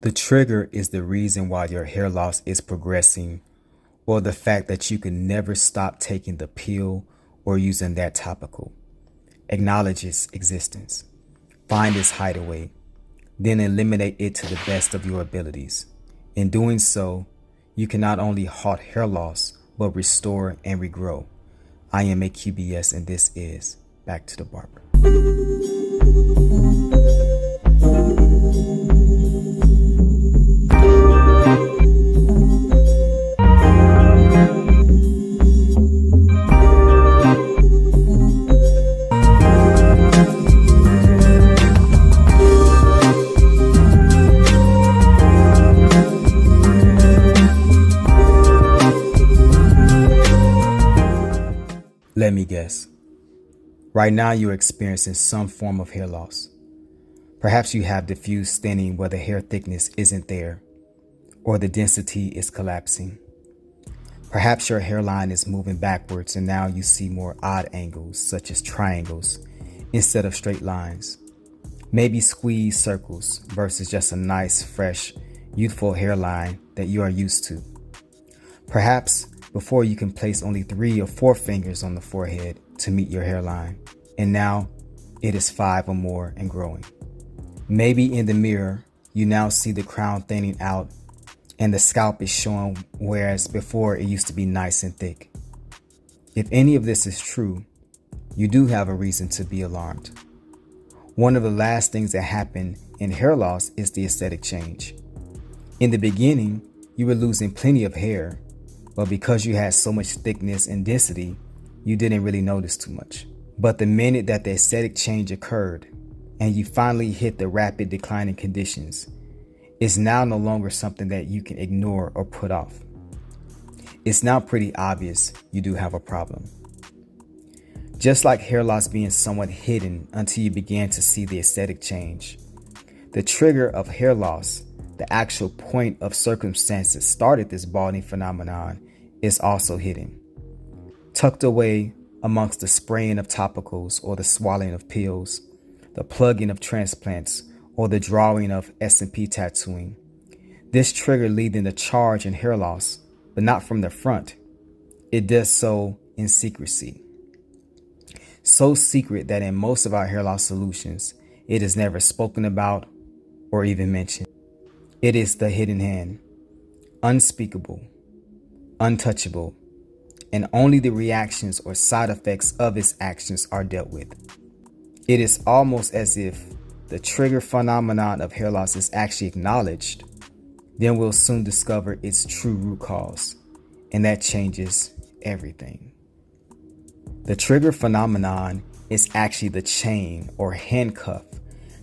The trigger is the reason why your hair loss is progressing, or the fact that you can never stop taking the pill or using that topical. Acknowledge its existence. Find its hideaway. Then eliminate it to the best of your abilities. In doing so, you can not only halt hair loss, but restore and regrow. I am a QBS, and this is Back to the Barber. Let me guess. Right now you're experiencing some form of hair loss. Perhaps you have diffuse thinning where the hair thickness isn't there, or the density is collapsing. Perhaps your hairline is moving backwards and now you see more odd angles, such as triangles, instead of straight lines. Maybe squeeze circles versus just a nice, fresh, youthful hairline that you are used to. Perhaps before you can place only 3 or 4 fingers on the forehead to meet your hairline, and now it is 5 or more and growing. Maybe in the mirror, you now see the crown thinning out and the scalp is showing, whereas before it used to be nice and thick. If any of this is true, you do have a reason to be alarmed. One of the last things that happen in hair loss is the aesthetic change. In the beginning, you were losing plenty of hair, but because you had so much thickness and density, you didn't really notice too much. But the minute that the aesthetic change occurred and you finally hit the rapid declining conditions, it's now no longer something that you can ignore or put off. It's now pretty obvious you do have a problem. Just like hair loss being somewhat hidden until you began to see the aesthetic change, the trigger of hair loss, the actual point of circumstance that started this balding phenomenon, is also hidden, tucked away amongst the spraying of topicals or the swallowing of pills, the plugging of transplants, or the drawing of S&P tattooing. This trigger leading the charge in hair loss, but not from the front. It does so in secrecy. So secret that in most of our hair loss solutions, it is never spoken about or even mentioned. It is the hidden hand, unspeakable, untouchable, and only the reactions or side effects of its actions are dealt with. It is almost as if the trigger phenomenon of hair loss is actually acknowledged, then we'll soon discover its true root cause, and that changes everything. The trigger phenomenon is actually the chain or handcuff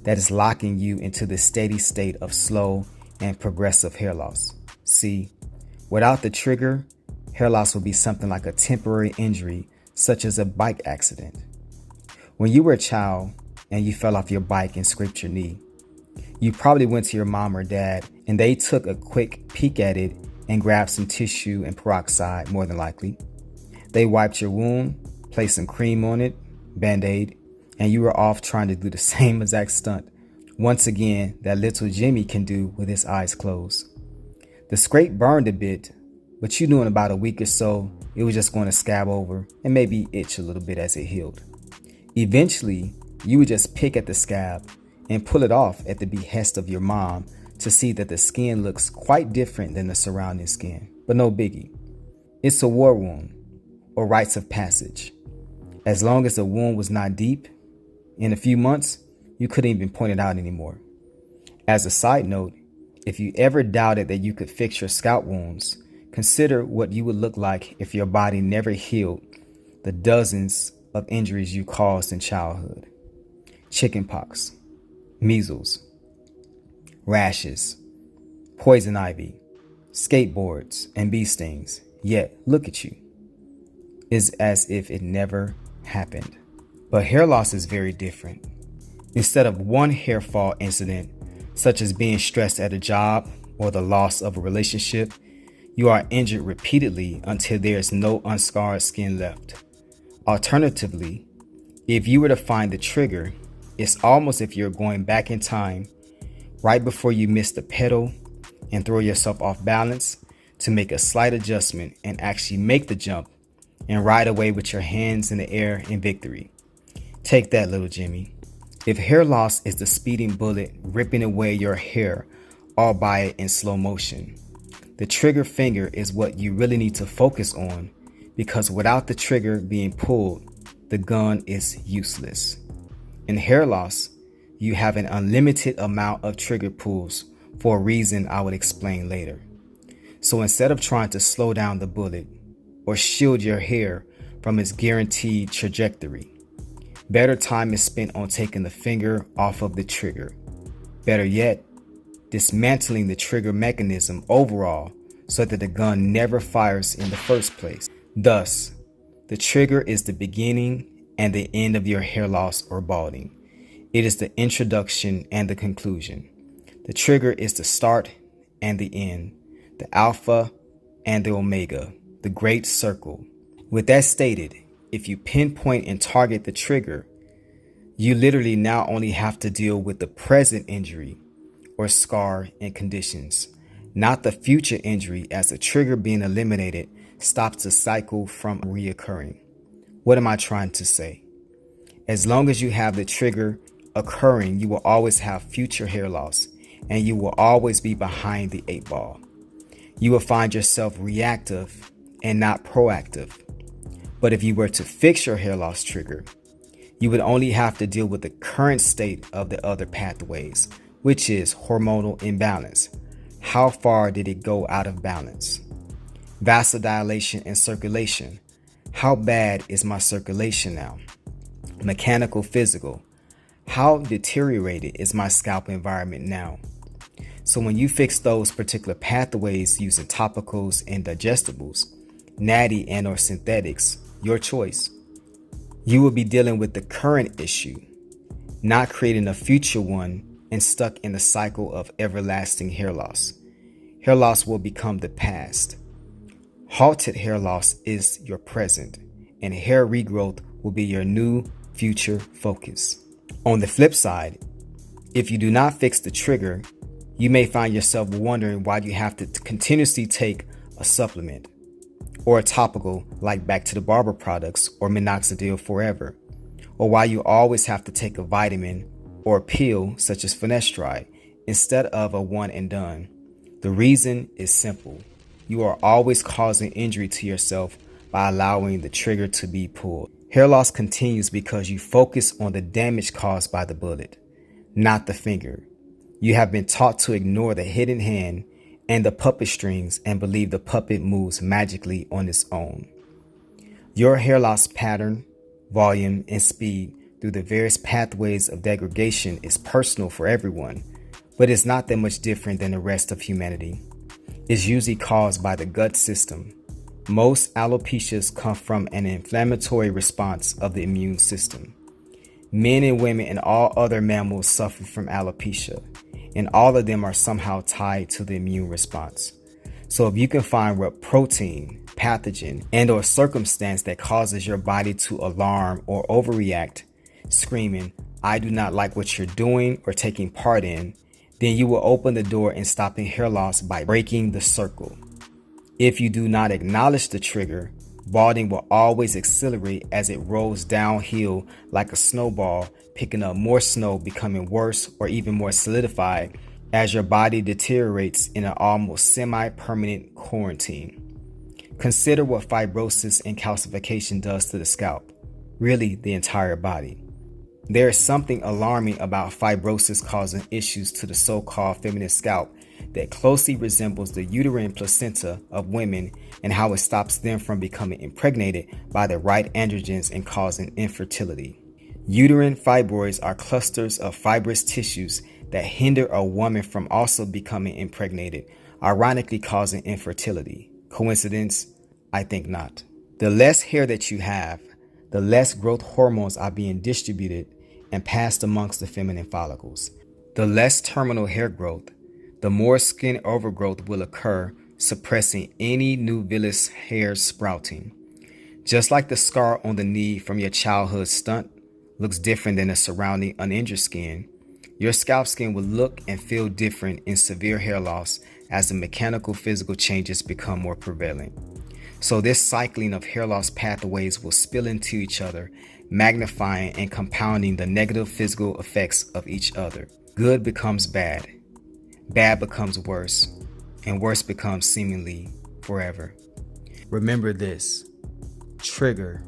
that is locking you into the steady state of slow and progressive hair loss. See, without the trigger, hair loss would be something like a temporary injury, such as a bike accident. When you were a child and you fell off your bike and scraped your knee, you probably went to your mom or dad and they took a quick peek at it and grabbed some tissue and peroxide, more than likely. They wiped your wound, placed some cream on it, Band-Aid, and you were off trying to do the same exact stunt. Once again, that little Jimmy can do with his eyes closed. The scrape burned a bit, but you knew in about a week or so, it was just going to scab over and maybe itch a little bit as it healed. Eventually, you would just pick at the scab and pull it off at the behest of your mom to see that the skin looks quite different than the surrounding skin. But no biggie. It's a war wound or rites of passage. As long as the wound was not deep, in a few months, you couldn't even point it out anymore. As a side note, if you ever doubted that you could fix your scalp wounds, consider what you would look like if your body never healed the dozens of injuries you caused in childhood. Chickenpox, measles, rashes, poison ivy, skateboards, and bee stings. Yet, look at you. It's as if it never happened. But hair loss is very different. Instead of one hair fall incident, such as being stressed at a job or the loss of a relationship, you are injured repeatedly until there is no unscarred skin left. Alternatively, if you were to find the trigger, it's almost if you're going back in time right before you miss the pedal and throw yourself off balance, to make a slight adjustment and actually make the jump and ride away with your hands in the air in victory. Take that, little Jimmy. If hair loss is the speeding bullet ripping away your hair, albeit in slow motion, the trigger finger is what you really need to focus on, because without the trigger being pulled, the gun is useless. In hair loss, you have an unlimited amount of trigger pulls for a reason I would explain later. So instead of trying to slow down the bullet or shield your hair from its guaranteed trajectory, better time is spent on taking the finger off of the trigger. Better yet, dismantling the trigger mechanism overall so that the gun never fires in the first place. Thus, the trigger is the beginning and the end of your hair loss or balding. It is the introduction and the conclusion. The trigger is the start and the end, the alpha and the omega, the great circle. With that stated, if you pinpoint and target the trigger, you literally now only have to deal with the present injury or scar and conditions, not the future injury, as the trigger being eliminated stops the cycle from reoccurring. What am I trying to say? As long as you have the trigger occurring, you will always have future hair loss, and you will always be behind the 8 ball. You will find yourself reactive and not proactive. But if you were to fix your hair loss trigger, you would only have to deal with the current state of the other pathways, which is hormonal imbalance. How far did it go out of balance? Vasodilation and circulation. How bad is my circulation now? Mechanical, physical. How deteriorated is my scalp environment now? So when you fix those particular pathways using topicals and digestibles, natty and or synthetics, your choice, you will be dealing with the current issue, not creating a future one and stuck in the cycle of everlasting hair loss. Hair loss will become the past. Halted hair loss is your present, and hair regrowth will be your new future focus. On the flip side, if you do not fix the trigger, you may find yourself wondering why you have to continuously take a supplement or a topical like Back to the Barber products or minoxidil forever, or why you always have to take a vitamin or a pill such as finasteride instead of a one and done. The reason is simple. You are always causing injury to yourself by allowing the trigger to be pulled. Hair loss continues because you focus on the damage caused by the bullet, not the finger. You have been taught to ignore the hidden hand and the puppet strings and believe the puppet moves magically on its own. Your hair loss pattern, volume, and speed through the various pathways of degradation is personal for everyone, but it's not that much different than the rest of humanity. It's usually caused by the gut system. Most alopecias come from an inflammatory response of the immune system. Men and women and all other mammals suffer from alopecia, and all of them are somehow tied to the immune response. So if you can find what protein, pathogen, and or circumstance that causes your body to alarm or overreact, screaming, "I do not like what you're doing or taking part in," then you will open the door in stopping hair loss by breaking the circle. If you do not acknowledge the trigger, balding will always accelerate as it rolls downhill like a snowball, picking up more snow, becoming worse or even more solidified as your body deteriorates in an almost semi-permanent quarantine. Consider what fibrosis and calcification does to the scalp, really the entire body. There is something alarming about fibrosis causing issues to the so-called feminine scalp that closely resembles the uterine placenta of women and how it stops them from becoming impregnated by the right androgens and causing infertility. Uterine fibroids are clusters of fibrous tissues that hinder a woman from also becoming impregnated, ironically causing infertility. Coincidence? I think not. The less hair that you have, the less growth hormones are being distributed and passed amongst the feminine follicles. The less terminal hair growth, the more skin overgrowth will occur, suppressing any new villous hair sprouting. Just like the scar on the knee from your childhood stunt looks different than the surrounding uninjured skin, Your scalp skin will look and feel different in severe hair loss as the mechanical physical changes become more prevalent. So this cycling of hair loss pathways will spill into each other, magnifying and compounding the negative physical effects of each other. Good becomes bad, bad becomes worse, and worse becomes seemingly forever. Remember this: trigger,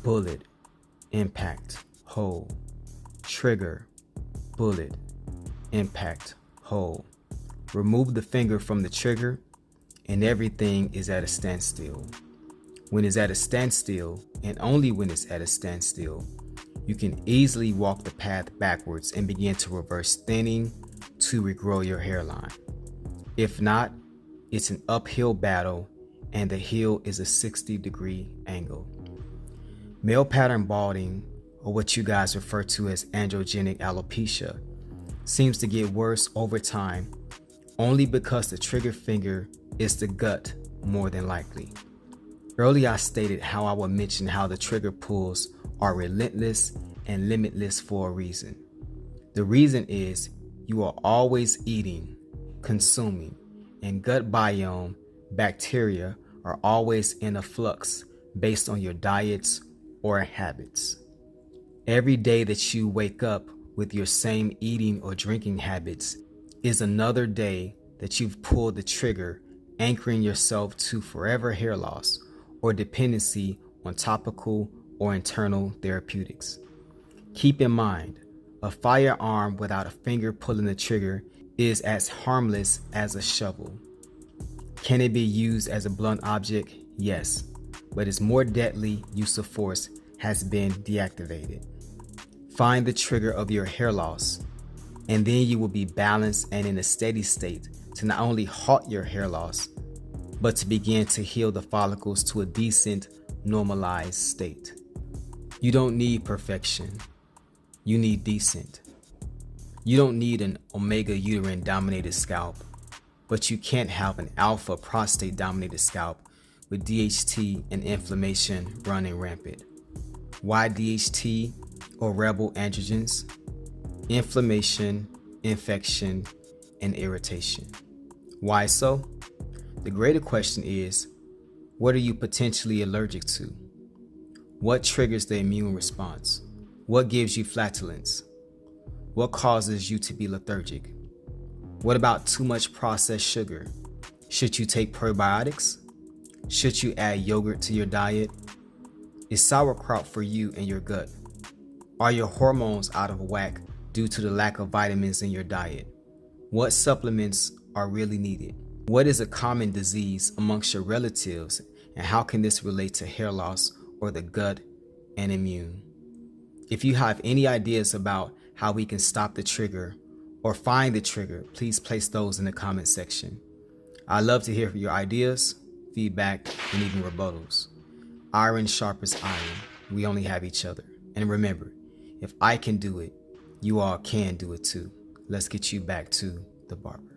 bullet, impact, hole. Trigger, bullet, impact, hole. Remove the finger from the trigger and everything is at a standstill. When it's at a standstill, and only when it's at a standstill, you can easily walk the path backwards and begin to reverse thinning to regrow your hairline. If not, it's an uphill battle and the hill is a 60-degree angle. Male pattern balding, or what you guys refer to as androgenic alopecia, seems to get worse over time only because the trigger finger is the gut more than likely. Earlier I stated how I would mention how the trigger pulls are relentless and limitless for a reason. The reason is you are always eating, consuming, and gut biome bacteria are always in a flux based on your diets or habits. Every day that you wake up with your same eating or drinking habits is another day that you've pulled the trigger, anchoring yourself to forever hair loss or dependency on topical or internal therapeutics. Keep in mind, a firearm without a finger pulling the trigger is as harmless as a shovel. Can it be used as a blunt object? Yes, but its more deadly use of force has been deactivated. Find the trigger of your hair loss, and then you will be balanced and in a steady state to not only halt your hair loss, but to begin to heal the follicles to a decent, normalized state. You don't need perfection. You need decent. You don't need an omega uterine dominated scalp, but you can't have an alpha prostate dominated scalp with DHT and inflammation running rampant. Why DHT or rebel androgens? Inflammation, infection, and irritation. Why so? The greater question is, what are you potentially allergic to? What triggers the immune response? What gives you flatulence? What causes you to be lethargic? What about too much processed sugar? Should you take probiotics? Should you add yogurt to your diet? Is sauerkraut for you and your gut? Are your hormones out of whack due to the lack of vitamins in your diet? What supplements are really needed? What is a common disease amongst your relatives, and how can this relate to hair loss or the gut and immune? If you have any ideas about how we can stop the trigger or find the trigger, please place those in the comment section. I love to hear your ideas, feedback, and even rebuttals. Iron sharpens iron. We only have each other. And remember, if I can do it, you all can do it too. Let's get you back to the barber.